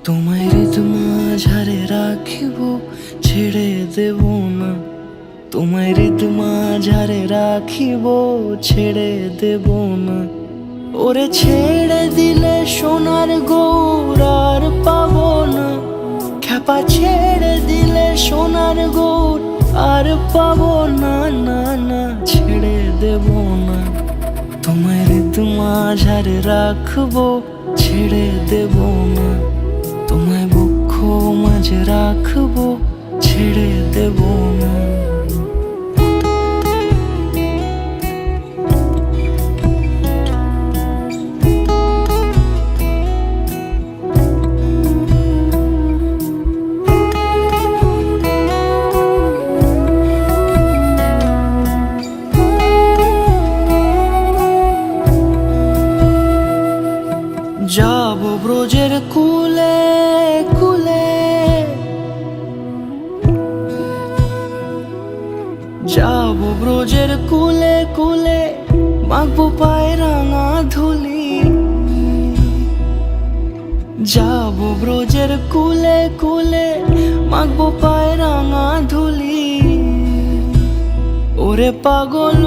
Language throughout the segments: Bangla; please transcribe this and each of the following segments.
তোমায় হৃদ মাঝারে রাখিব, ছেড়ে দেব না। তোমায় হৃদ মাঝারে রাখিব, ছেড়ে দেব না। ওরে ছেড়ে দিলে সোনার গৌর আর পাবো না। খ্যাপা ছেড়ে দিলে সোনার গৌর আর পাবো না, না না, ছেড়ে দেব না। তোমায় হৃদ মাঝারে রাখবো, ছেড়ে দেব না। তোমায় বক্ষ মাঝে রাখবো, ছেড়ে দেব না। যাব ব্রজের কুলে কুলে, যাব ব্রজের কুলে কুলে, মাখবো পায়ে রাঙা ধুলি। যাব ব্রজের কুলে কুলে, মাখবো পায়ে রাঙা ধুলি। ওরে পাগল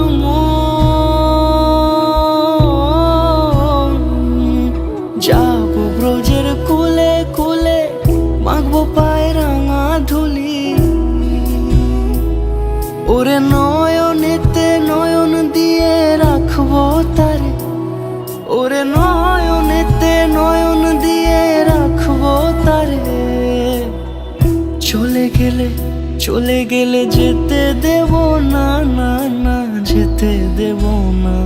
যাব ব্রজের কুলে কুলে, মাখবো পায়ে রাঙা ধুলি। ওরে নয়নেতে নয়ন দিয়ে রাখবো তারে, ওরে নয়নেতে নয়ন দিয়ে রাখবো তারে। চলে গেলে চলে গেলে যেতে দেব না, না না, যেতে দেব না।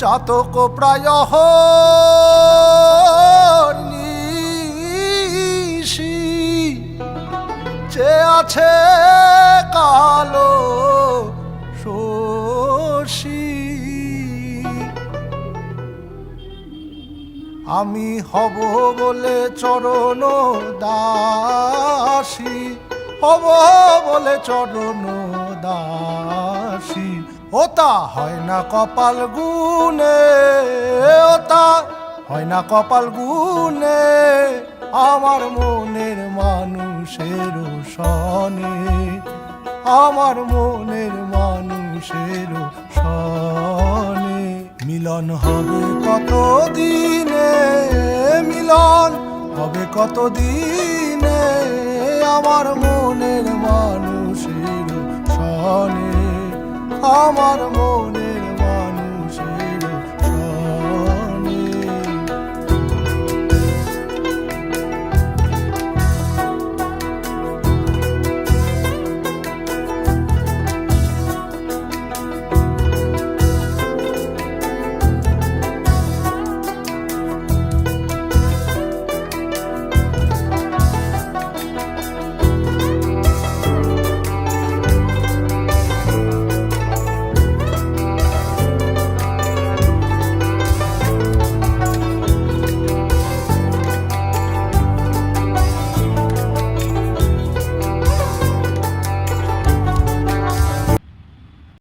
চাতক প্রায় নিশি, চেয়ে আছে কালো শশী। আমি হব বলে চরণ দাসী, হব বলে চরণ দাসী। ওতা হয় না কপাল গুনে, ওতা হয় না কপাল গুনে, আমার মনের মানুষের সনে, আমার মনের মানুষের সনে। মিলন হবে কত দিনে, মিলন হবে কত দিনে, আমার মনের মানুষের সনে, আমার মনে